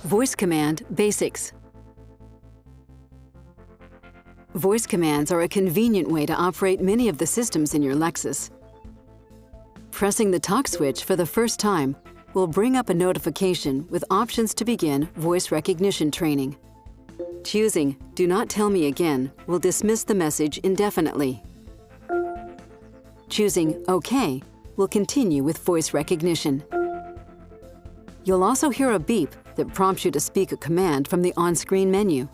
Voice Command Basics. Voice commands are a convenient way to operate many of the systems in your Lexus. Pressing the talk switch for the first time will bring up a notification with options to begin voice recognition training. Choosing "Do not tell me again" will dismiss the message indefinitely. Choosing "OK" will continue with voice recognition. You'll also hear a beep that prompts you to speak a command from the on-screen menu.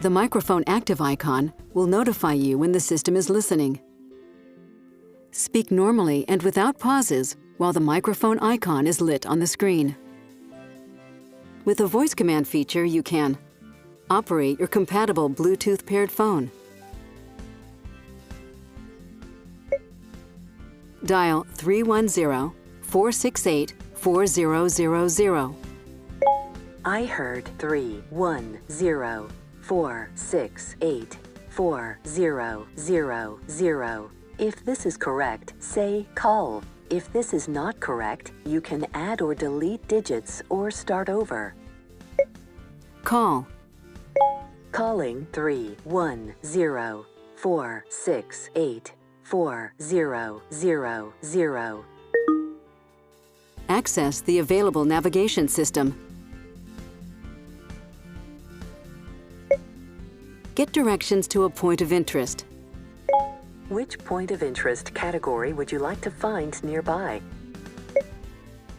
The microphone active icon will notify you when the system is listening. Speak normally and without pauses while the microphone icon is lit on the screen. With the voice command feature, you can operate your compatible Bluetooth paired phone, dial 310-468-4000. I heard 310-468-4000. If this is correct, say call. If this is not correct, you can add or delete digits or start over. Call. Calling 310-468-4000. Access the available navigation system. Get directions to a point of interest. Which point of interest category would you like to find nearby?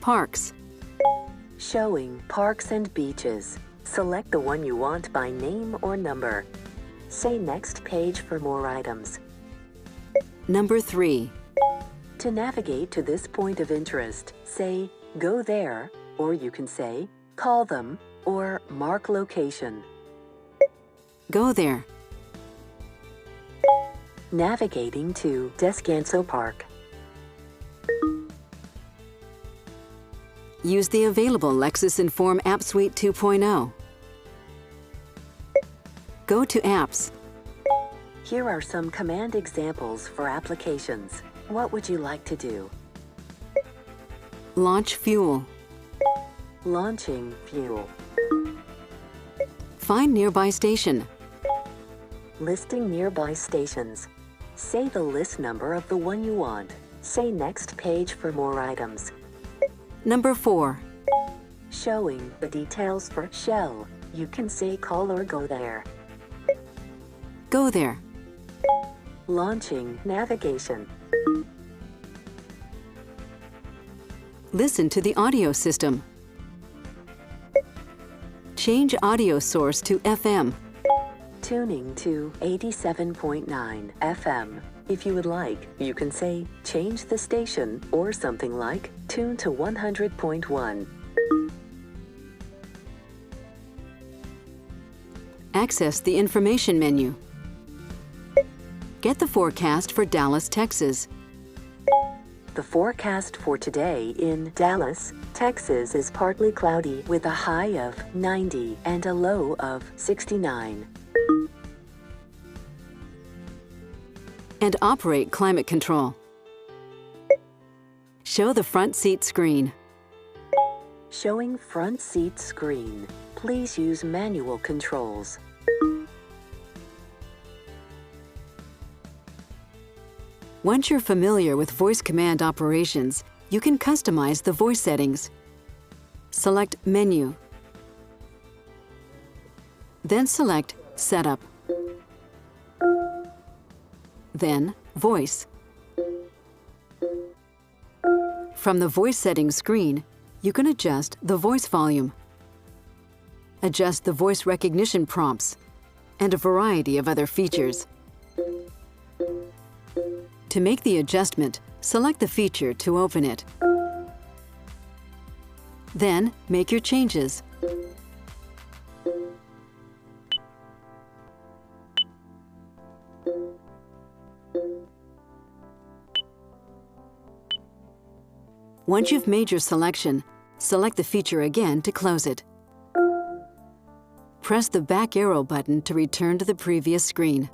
Parks. Showing parks and beaches. Select the one you want by name or number. Say next page for more items. Number 3. To navigate to this point of interest, say go there, or you can say call them or mark location. Go there. Navigating to Descanso Park. Use the available Lexus Inform App Suite 2.0. Go to Apps. Here are some command examples for applications. What would you like to do? Launch fuel. Launching fuel. Find nearby station. Listing nearby stations. Say the list number of the one you want. Say next page for more items. Number 4. Showing the details for Shell. You can say call or go there. Go there. Launching navigation. Listen to the audio system. Change audio source to FM. Tuning to 87.9 FM. If you would like, you can say change the station or something like tune to 100.1. Access the information menu. Get the forecast for Dallas, Texas. The forecast for today in Dallas, Texas is partly cloudy with a high of 90 and a low of 69. And operate climate control. Show the front seat screen. Showing front seat screen. Please use manual controls. Once you're familiar with voice command operations, you can customize the voice settings. Select Menu. Then select Setup. Then Voice. From the voice settings screen, you can adjust the voice volume, adjust the voice recognition prompts, and a variety of other features. To make the adjustment, select the feature to open it. Then, make your changes. Once you've made your selection, select the feature again to close it. Press the back arrow button to return to the previous screen.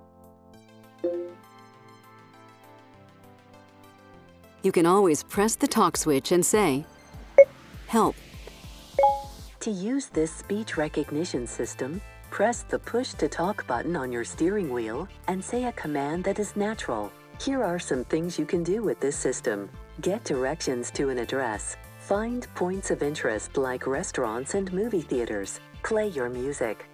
You can always press the talk switch and say, "Help." To use this speech recognition system, press the push-to-talk button on your steering wheel and say a command that is natural. Here are some things you can do with this system. Get directions to an address. Find points of interest like restaurants and movie theaters. Play your music.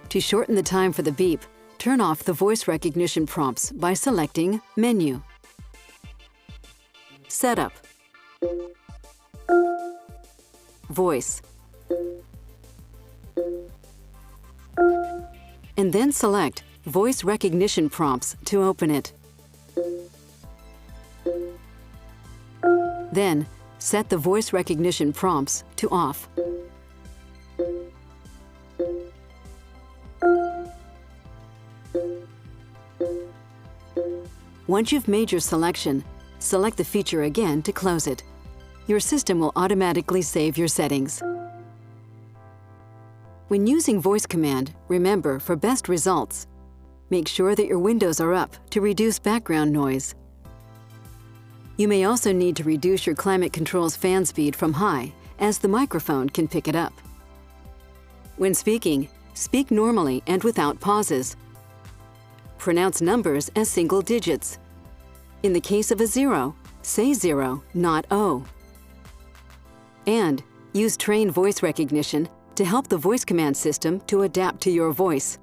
To shorten the time for the beep, turn off the voice recognition prompts by selecting Menu. Setup. Voice. And then select Voice Recognition Prompts to open it. Then, set the voice recognition prompts to off. Once you've made your selection, select the feature again to close it. Your system will automatically save your settings. When using voice command, remember, for best results, make sure that your windows are up to reduce background noise. You may also need to reduce your climate control's fan speed from high, as the microphone can pick it up. When speaking, speak normally and without pauses. Pronounce numbers as single digits. In the case of a 0, say 0, not O. And use trained voice recognition to help the voice command system to adapt to your voice.